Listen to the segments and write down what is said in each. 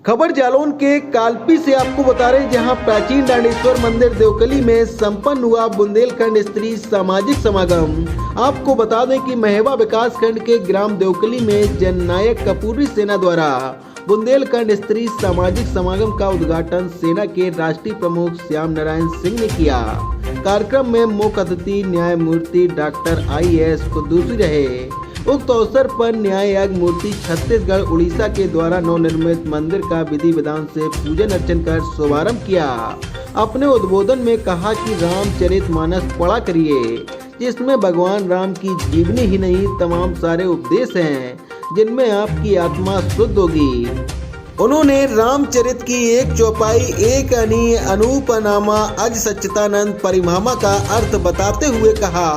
खबर जालौन के कालपी से आपको बता रहे हैं, जहां प्राचीन डांडेश्वर मंदिर देवकली में संपन्न हुआ बुंदेलखंड स्त्री सामाजिक समागम। आपको बता दें कि महेवा विकास खंड के ग्राम देवकली में जननायक कपूरी सेना द्वारा बुंदेलखंड स्त्री सामाजिक समागम का उद्घाटन सेना के राष्ट्रीय प्रमुख श्याम नारायण सिंह ने किया। कार्यक्रम में मुख्य अतिथि न्यायमूर्ति डॉक्टर IAS कुद्दूसी रहे। उक्त अवसर पर न्याययाग मूर्ति छत्तीसगढ़ उड़ीसा के द्वारा नवनिर्मित मंदिर का विधि विधान से पूजन अर्चन कर शुभारंभ किया। अपने उद्बोधन में कहा कि रामचरितमानस पढ़ा करिए, जिसमें भगवान राम की जीवनी ही नहीं तमाम सारे उपदेश हैं, जिनमें आपकी आत्मा शुद्ध होगी। उन्होंने रामचरित की एक चौपाई एक अनि अनुपनामा अज सच्चिदानंद परिमामा का अर्थ बताते हुए कहा,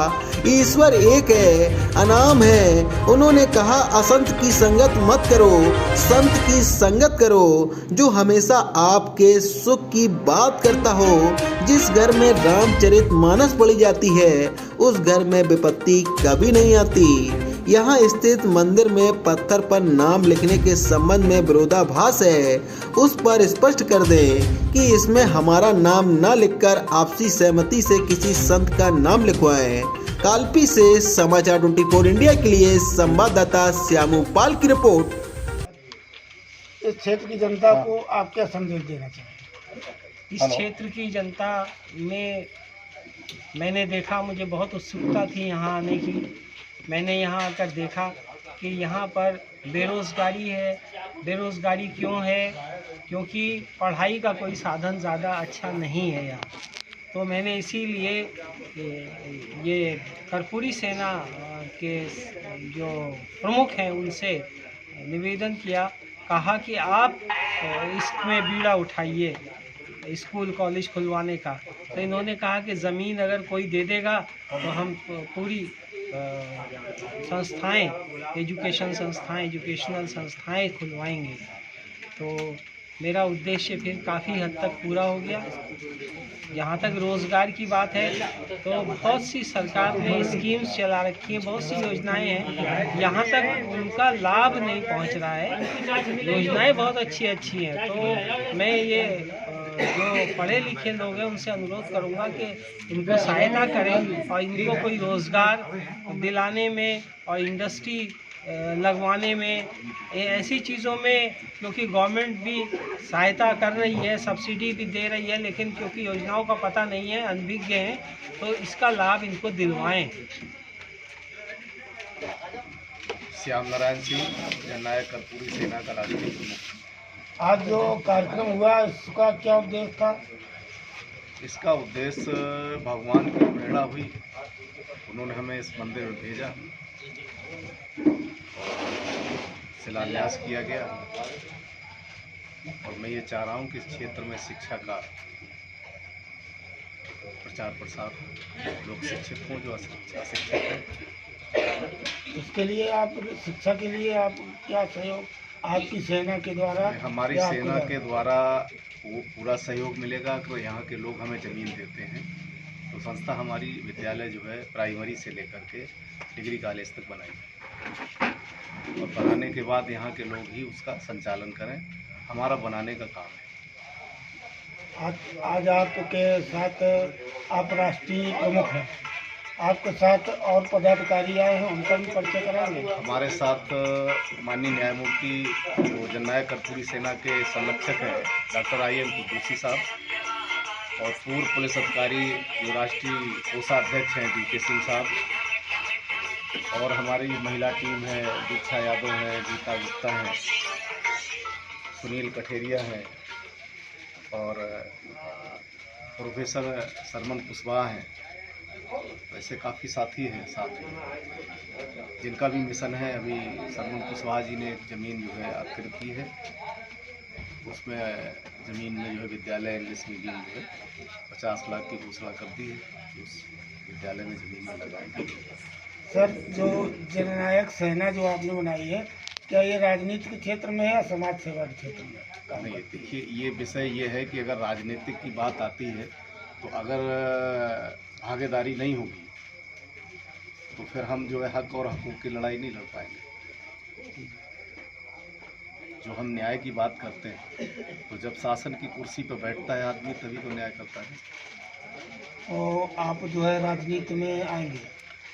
ईश्वर एक है, अनाम है। उन्होंने कहा, असंत की संगत मत करो, संत की संगत करो, जो हमेशा आपके सुख की बात करता हो। जिस घर में रामचरित मानस पढ़ी जाती है, उस घर में विपत्ति कभी नहीं आती। यहाँ स्थित मंदिर में पत्थर पर नाम लिखने के संबंध में विरोधाभास है, उस पर स्पष्ट कर दें कि इसमें हमारा नाम न लिखकर आपसी सहमति से किसी संत का नाम लिखवाएं। कालपी से समाचार 24 इंडिया के लिए संवाददाता श्यामू पाल की रिपोर्ट। इस क्षेत्र की जनता को आप क्या संदेश देना चाहेंगे? इस क्षेत्र की जनता में मैंने देखा, मुझे बहुत उत्सुकता थी यहाँ आने की। मैंने यहाँ आकर देखा कि यहाँ पर बेरोज़गारी है। बेरोज़गारी क्यों है? क्योंकि पढ़ाई का कोई साधन ज़्यादा अच्छा नहीं है यहाँ। तो मैंने इसीलिए ये कर्पूरी सेना के जो प्रमुख हैं उनसे निवेदन किया, कहा कि आप इसमें बीड़ा उठाइए स्कूल कॉलेज खुलवाने का। तो इन्होंने कहा कि ज़मीन अगर कोई दे देगा तो हम पूरी संस्थाएं, एजुकेशनल संस्थाएं खुलवाएंगे। तो मेरा उद्देश्य फिर काफ़ी हद तक पूरा हो गया। यहाँ तक रोज़गार की बात है तो बहुत सी सरकार ने स्कीम्स चला रखी हैं, बहुत सी योजनाएं हैं, यहाँ तक उनका लाभ नहीं पहुँच रहा है। योजनाएं बहुत अच्छी हैं। तो मैं ये जो पढ़े लिखे लोग हैं उनसे अनुरोध करूंगा कि इनको सहायता करें और इनको कोई रोज़गार दिलाने में और इंडस्ट्री लगवाने में, ऐसी चीज़ों में, क्योंकि गवर्नमेंट भी सहायता कर रही है, सब्सिडी भी दे रही है, लेकिन क्योंकि योजनाओं का पता नहीं है, अनभिज्ञ हैं, तो इसका लाभ इनको दिलवाएं। श्याम नारायण सिंह, जननायक कर्पूरी सेना का राष्ट्रीय प्रमुख। आज जो कार्यक्रम हुआ इसका क्या उद्देश्य था? इसका उद्देश्य भगवान की प्रेरणा हुई, उन्होंने हमें इस मंदिर में भेजा, शिलान्यास किया गया। और मैं ये चाह रहा हूँ कि इस क्षेत्र में शिक्षा का प्रचार प्रसार, लोग शिक्षित हों जो अशिक्षित हैं। इसके लिए आप शिक्षा के लिए आप क्या सहयोग आपकी सेना के द्वारा? हमारी सेना के द्वारा वो पूरा सहयोग मिलेगा कि यहाँ के लोग हमें ज़मीन देते हैं। तो संस्था हमारी विद्यालय जो है प्राइमरी से लेकर के डिग्री कॉलेज तक बनाई, और बनाने के बाद यहाँ के लोग ही उसका संचालन करें, हमारा बनाने का काम है। आज आपके साथ आप राष्ट्रीय प्रमुख हैं, आपके साथ और पदाधिकारी आए हैं, उनका भी परिचय कराएंगे? हमारे साथ माननीय न्यायमूर्ति जो जननायक कर्पूरी सेना के संरक्षक हैं डॉक्टर IAS कुद्दूसी साहब, और पूर्व पुलिस अधिकारी जो राष्ट्रीय कोषाध्यक्ष हैं DK सिंह साहब, और हमारी महिला टीम है, दीक्षा यादव है, गीता गुप्ता हैं, सुनील कठेरिया हैं, और प्रोफेसर सरमन कुशवाहा हैं। वैसे काफ़ी साथी हैं साथ में, जिनका भी मिशन है। अभी सरमन कुशवाहा जी ने एक ज़मीन जो है आकृत की है, उसमें ज़मीन में जो है विद्यालय इंग्लिश मीडियम जो है 50 लाख की घोषणा कर दी है, उस विद्यालय में ज़मीन में लगाएंगे। सर, जो जननायक सेना जो आपने बनाई है, क्या ये राजनीतिक क्षेत्र में है या समाज सेवा के क्षेत्र में? नहीं, देखिए ये विषय ये है कि अगर राजनीतिक की बात आती है तो अगर भागीदारी नहीं होगी तो फिर हम जो है हक और हकूक़ की लड़ाई नहीं लड़ पाएंगे। जो हम न्याय की बात करते हैं, तो जब शासन की कुर्सी पर बैठता है आदमी तभी तो न्याय करता है। और आप जो है राजनीति में आएंगे?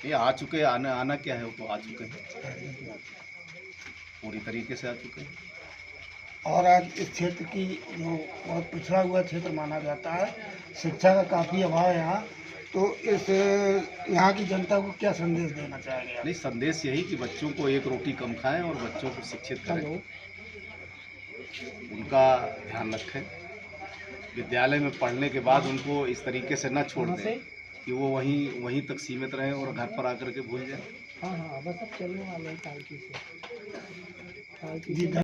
ये आ चुके हैं, आना क्या है, वो तो आ चुके हैं, पूरी तरीके से आ चुके हैं। और आज इस क्षेत्र की जो बहुत पिछड़ा हुआ क्षेत्र माना जाता है, शिक्षा का काफ़ी अभाव है यहाँ, तो इस यहाँ की जनता को क्या संदेश देना चाहेंगे आप? नहीं, संदेश यही कि बच्चों को एक रोटी कम खाएं और बच्चों को शिक्षित करें, उनका ध्यान रखें। विद्यालय में पढ़ने के बाद उनको इस तरीके से न छोड़ दें कि वो वहीं तक सीमित रहें और घर पर आकर के भूल जाएं। हाँ हाँ, बस अब चलने वाले हैं पालकी से। जी।